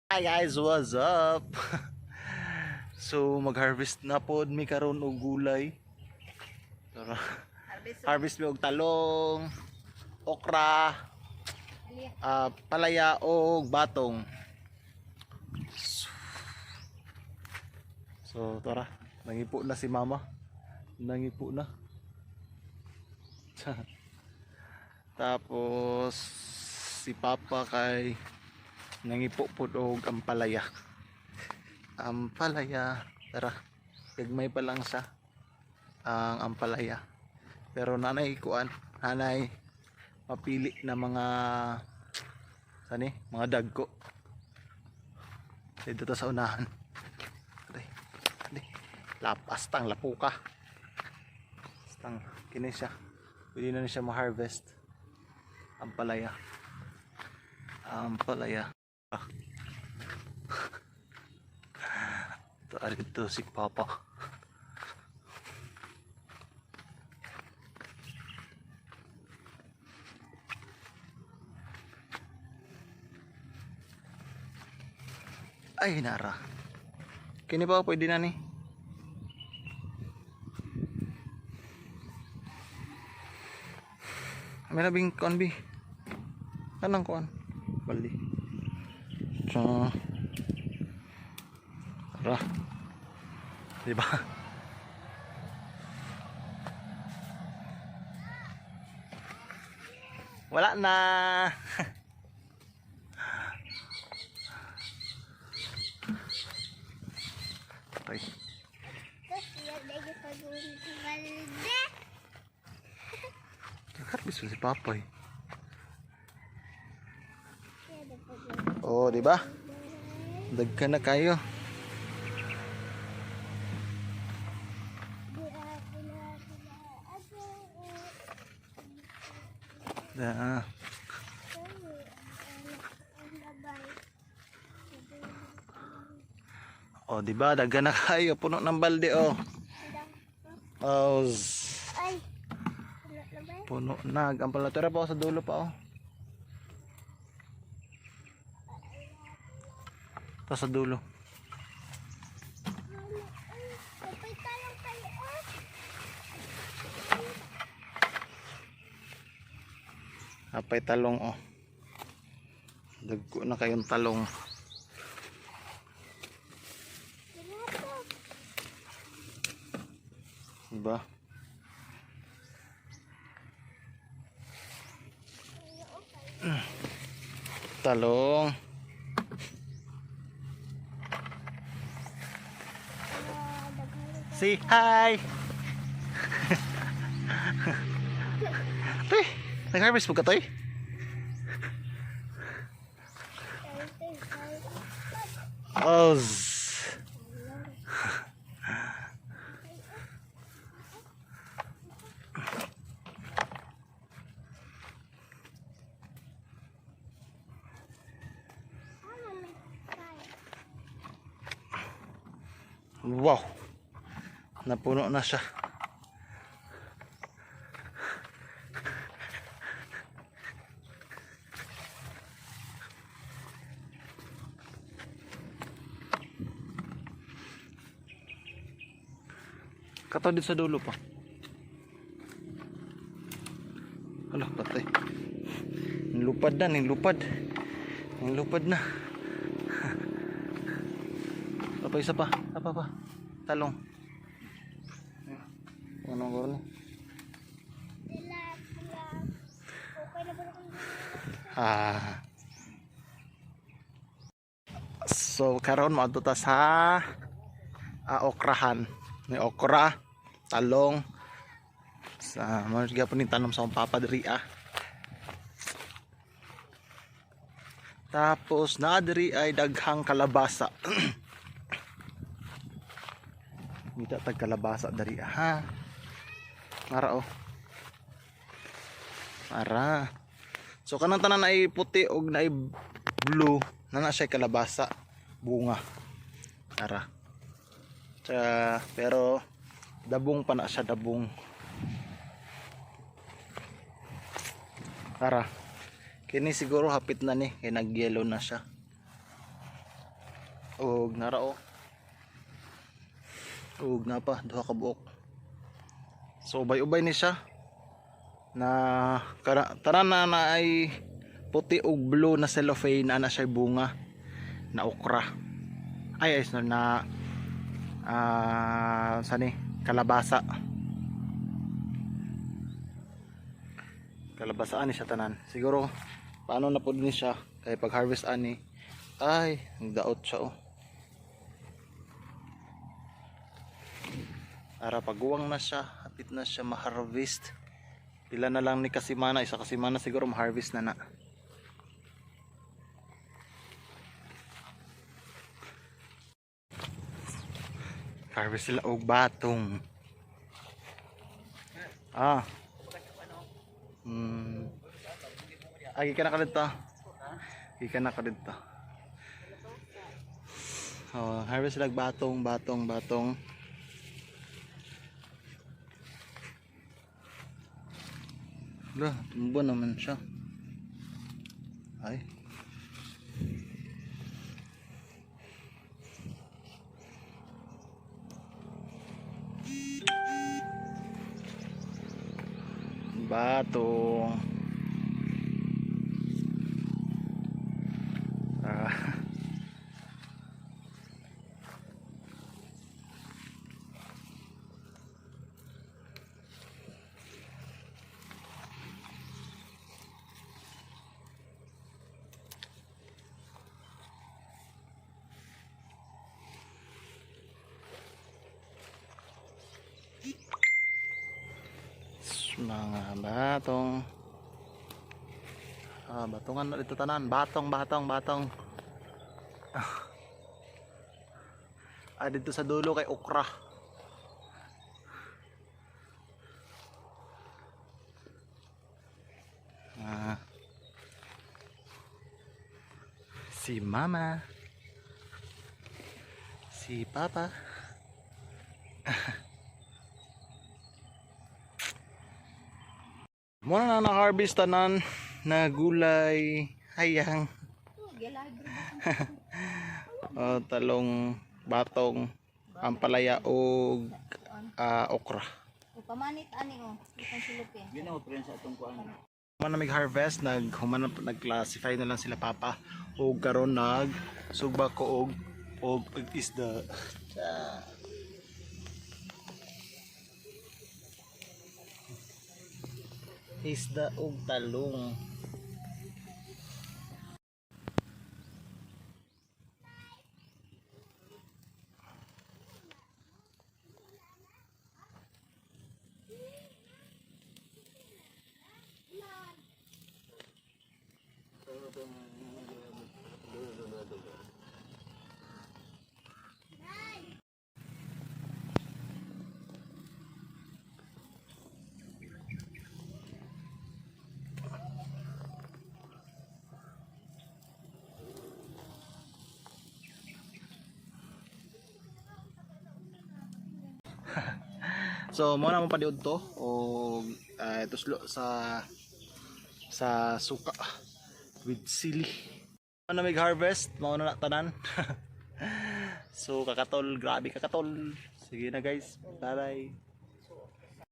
Hi guys, what's up? So mag-harvest na pod mi karon og gulay. Tara. Harvest mi og talong, okra, palaya og batong. So tara, nangipo na si mama. Nangipo na. Tapos si papa kay nangipo pod og ampalaya. Ampalaya, tara. Gagmay pa lang siya ang ampalaya. Pero nanay kuan, nanay mapili na mga sani, mga dagko. Dito ta sa unahan. Aray, aray. Lapas tang lapuka. Tang kini siya. Pwede na siya ma-harvest. Ampalaya. Ampalaya. Ito si Papa. Ay nara. Kini ba pwede na ni? May nabing kuan bi. Kanang kuan. Bali. So, tara. Diba? Wala na. Okay. Kakarbis si Papay. Oh, diba? Dagka na kayo. Da. Oh, diba? Dagka na kayo. Puno ng balde, oh. Oh. Puno na. Ang palatera pa, oh, sa dulo pa, oh. Ito sa dulo. Apay talong, oh. Dagko na kayong talong. Diba? Talong. Say hi. Toy, nag-harvest po ka, Toy? Oh. Wow. Napuno na siya. Kataw din sa dulo pa. Ala, patay. Nilupad na, nilupad. Nilupad na. Apa isa pa? Apa pa? Talong. Ano ko rin? So karon mo ta sa okrahan. May okra, talong. Sa mga gyapon ni tanom sa akong papa diri ah. Tapos na diri ay daghang kalabasa. Kita tag kalabasa diri ha. Mara oh. Mara. So kanang tanan ay puti og naay blue, na siya kalabasa, bunga. Mara. Pero dabong pa na siya, dabong. Mara. Kini siguro hapit na ni, kay nag-yellow na siya. Og nara o. Og na pa duha ka buok. So ubay-ubay ni siya na tanan na ay puti og blue na cellophane ana siya bunga na okra. Ay na sani kalabasa. Kalabasaan ni siya tanan. Siguro paano na pud ni siya kay pag harvest ani ay nagdaot siya oh. Ara paguwang na siya, hapit na siya ma-harvest. Pila na lang ni kasimana, isa kasimana siguro ma-harvest na na. Harvest sila og batong. Agi ka na kadto. Agi ka na kadto. Oh, harvest sila og batong. Lah, tumbo naman siya. Ay. Batong. Mga batong batongan na dito tanan batong dito sa dulo kay okra si mama si papa muna na harvest tanan na gulay hayang talong batong ampalaya o okra pamanit ani o ikang silupin Ginawa pa rin sa atong kuan. man na mag-harvest nag-classify na lang sila papa o karon sugba ko og isda isda og talong. So mo na mo padiud to og tuslo sa suka with sili. Ano may harvest mao na tanan. So kakatol, grabe kakatol. Sige na guys, bye bye.